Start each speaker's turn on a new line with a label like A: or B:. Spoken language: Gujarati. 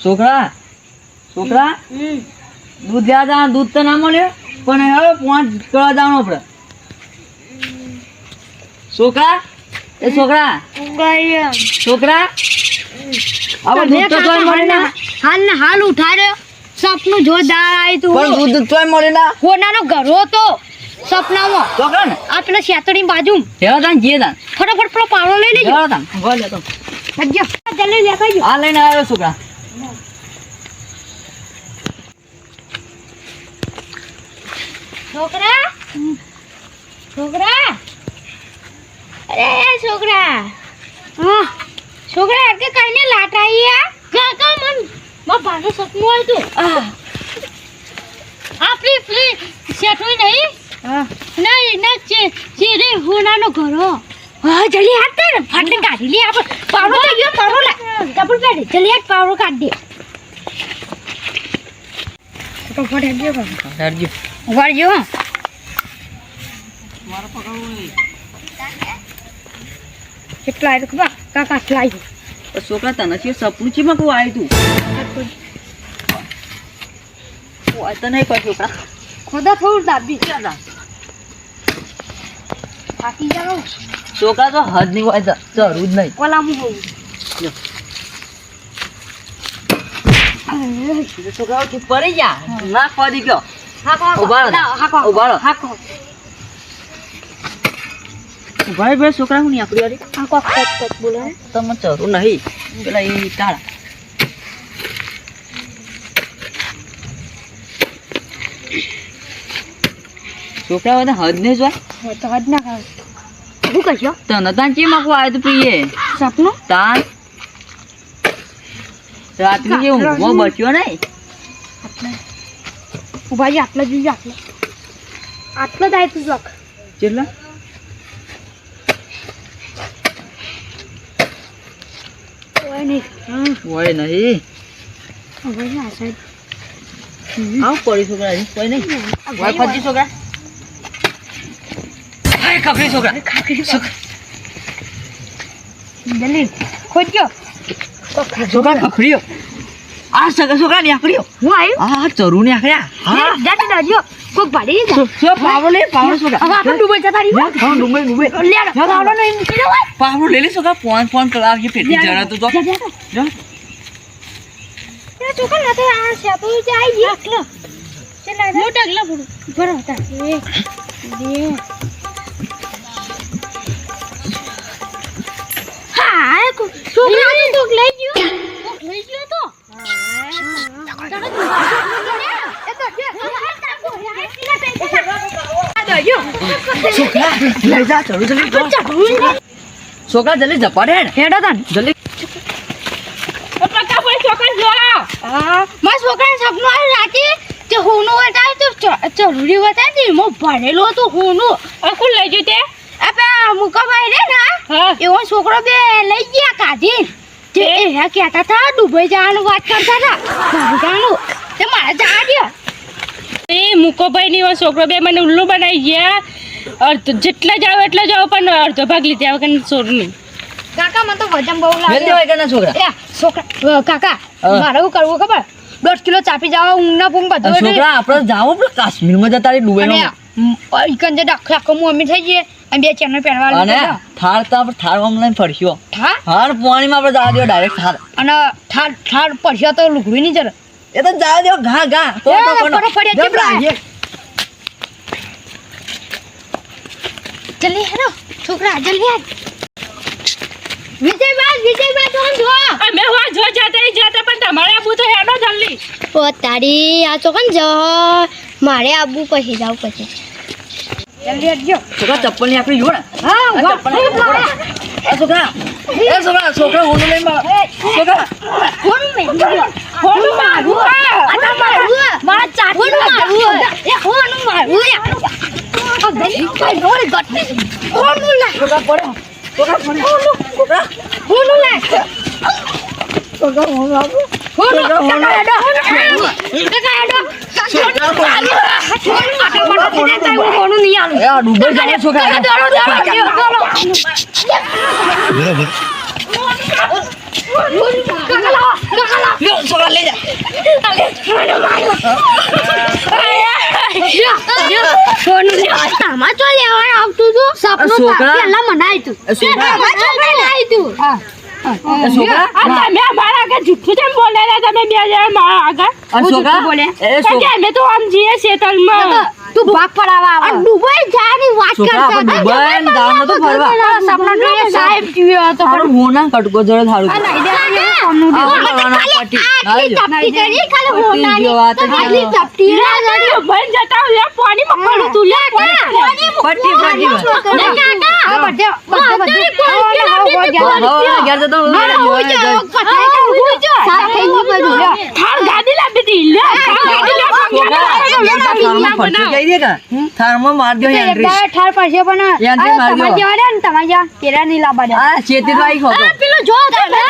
A: છોકરા છોકરા દૂધ લેવા જવાનું દૂધ તો ના મળ્યો પણ હવે 5 કળા જવાનું આપણે છોકરા એ છોકરા છોકરા હવે દૂધ તો તોય મળે ના
B: હાલ ઉઠાડ્યો સપનું જોરદાર આવ્યું તું
A: પણ દૂધ તોય મળે ના
B: કોનાનો ઘર હતો સપનામાં
A: છોકરા ને
B: આ પેલા શેતરની બાજુ
A: હેવા તાન જે તાન
B: ફટાફટ પેલો પાવડો લઈ લેજો
A: હેવા તાન ભલે લેતો
B: જલ્દી લેતા જો
A: આ લઈને આવ્યો છોકરા
B: છોકરા છોકરા અરે છોકરા છોકરા કે કઈને લાટ આવી આ કાકા મન માં ભાનો સપનું આવ્યું તું આપલી ફ્લી શેઠું નહીં નહીં ના ચેરે હોનાનો ઘરો હા જલ્દી હાથ દે ફાટને કાઢી લે આપણે પાવડો થઈ ગયો પાવડો લા ડબલ પેડ જલ્દી હાથ પાવડો કાઢ દે ફટાફટ હેડ દે
A: હેડજો
B: વાળજો
A: મારો પકડવું
B: કેટલા આવ્યું ખબર કાકા કેટલા આવ્યું
A: છોકરા તને છે સપનું છે માં કોઈ આવ્યું તું કોઈ તો નહીં કોઈ છોકરા
B: ખોદા થોડું દાબી
A: ક્યાં
B: થાકી જાવ
A: છોકરા તો હદ નહીં હોય જરૂર જ નહીં
B: કોલામું હોવું
A: છોકરાઓ ચૂપ પડી જા ના પડી ગયો
B: હાકો
A: ઉભા રહો.
B: હાકો
A: ઉભા રહો.
B: હાકો
A: ભાઈ ભાઈ છોકરા હું નહીં આપણી
B: હાકો કટ બોલે
A: તમે જરૂર નહીં પેલા એ તાળા છોકરા બધા હદ ને જોય
B: તો હદ ના ખાવ શું કરશો
A: તને તાન ચી માં કોઈ આવ્યું તું પીએ
B: સપનું
A: તાન રાતની જે ઊંઘમાં બચ્યો નહીં
B: ઉભા જી આટલા જોઈએ આટલા આટલો જ આવ્યું તું જોક
A: કેટલા
B: કોઈ નહીં
A: હોય નહીં
B: ઉભા જી આ સાઈડ
A: આવ પડી છોકરા હજી કોઈ નહીં હોય ફજી છોકરા હાય ખખરી છોકરા
B: જલ્દી ખોજો
A: છોકરા ખખરીયો આ સગા છોકરા ને આકડ્યો
B: હું આવ્યું
A: આ ચરુ ને આકડ્યા હા
B: જાતી દાજો કોક ભાડી જા
A: સો પાવડો લે પાવડો છોકરા
B: હવે આપણે ડૂબે જતા રહી
A: હા ડુંબઈ ડુંબઈ
B: લે પાવડો નહીં મૂકી દો
A: પાવડો લઈ લે છોકરા ફોન કરાવજે પેટી જરા તો જા
B: એ ચોકન ના તો આ શેપુ જે આવી ગઈ આટલો ચલા મોટા અગલા બુડું બરો હતા 1 2 હા છોકરા તો લઈ ગયો તો
A: છોકરા લઈ જા ચલો જલ્દી છોકરા જલ્દી જપાડે
B: હેડો તન
A: જલ્દી
B: પક્કા પર છોકરા જો મારા છોકરાને સપનું આવ્યું રાતે તે હોનું હતા તો જરૂરી હતા ને મો ભણેલો તો હોનું અકુલ લઈ ગયો તે આપે મુકાભાઈ રે ના એવો છોકરો બે લઈ ગયા કાઢી તે એરા કહેતા હતા દુબઈ જવાનું વાત કરતા હતા જવાનું તે મારે જવા દે
C: એ મુકોભાઈ ની છોકરો બે મને ઉલ્લુ બનાવી ગયા જેટલા જાવ એટલા જાવ પણ અડધો ભાગ લીધે આવે કે છોડની
B: કાકા મને તો વજન બહુ
A: મેલ
B: લાગે
A: દેવાય કે ના છોકરા
B: છોકરા કાકા મારે શું કરવું ખબર 10 કિલો ચાપી જવા ઊંઘના પૂંગ બધું
A: છોકરા આપણે જાવ આપણે કાશ્મીરમાં જતા રહી
B: અને
A: ડુબઈમાં
B: ઈકન જે દાખલા કમુ અમે થઈ જઈએ અને બે ચેનલ પહેરવા
A: અને થાર તો આપણે થાર ઓનલાઈન ફરશ્યો
B: થા
A: હાર પાણીમાં આપણે જવા દો ડાયરેક્ટ થાર
B: અને ઠાર પડ્યા તો લુગડી નહીં જરા
A: એ તો જવા દો ઘા ઘા
B: ફોટો પડ્યા ચેપડા જલ્દી હેરો છોકરા જલ્દી આ વિજયભાઈ તો જો
C: અમે હોવા જો જાતા પણ તમારે આબુ તો હેડો જલ્દી
B: ઓ તારી આ ચોકન જો મારે આબુ પછી જાવ પછી જલ્દી આવજો
A: છોકરા ચપ્પલ ની આપણી જોડે
B: હા
A: છોકરા છોકરા હોનું લઈને છોકરા
B: હોનું મારું આના મારું મારા ચાટી મારું એ હોનું મારું આ ગલી કઈ રોલ ગટ હોનું લા
A: છોકરા પડે છોકરા પડે છોકરા
B: હોનું લા
A: છોકરા હોનું આપો
B: હોનું હોનું નહીં આલું
A: એ આ ડુબઈ જાય છોકરા
B: કાકા
A: છોકરા લઈ જા.
B: સોનું આમાં તો લેવા આવતું તું સપનું
A: છોકરા?
B: પેલા મનાય તું
A: એ છોકરા?
B: મનાય તું
A: એ છોકરા?
C: આ તમે અમારા આગળ જુઠ્ઠું કેમ બોલેલા તમે બે જણા મારા આગળ?
A: અને છોકરા?
B: બોલે?
A: એ
C: કારણ કે
A: છોકરા?
C: અમે તો આમ જઈએ શેતલમાં.
B: તું ભાગ પડાવવા આવે દુબઈ જવાની વાત
A: છોકરા, આપણે દુબઈ ને ગામ નતું ફરવા.
B: સપના જોઈએ સાહેબ જીવ્યો હતો
A: તારું હોના કટકો જોડે થારું છે.
B: સોનું
A: આ શું કરવાનું? પાટી. લાવી દો.
B: ચપટી કરી ખાલી
A: પટી
B: હોનાની
A: ગયો, આ તો
B: આટલી
A: ગયો.
B: ચપટી
C: લે, બંધ જતા લે પાણીમાં પડું તું લે
A: પટ્ટી પટ્ટી બસ.
B: હવે
A: ઘેર જતો હું ઘરે જોવા જાય.
C: થાળ ગાડી લાવી દીધી લે થાળ ગાડી લાવી.
A: છોકરા, થાળમાં ફરતી જઈ દે કે? થાળમાં માર દ્યો એન્ટ્રી.
B: ઠાર પાસે પણ
A: યાંત્રી મારી દો.
B: તમારે ને તમારે તેરા નહીં લાવવા દે
A: આ ચેતી તો આવી ખોતો.
B: પેલો જો તમે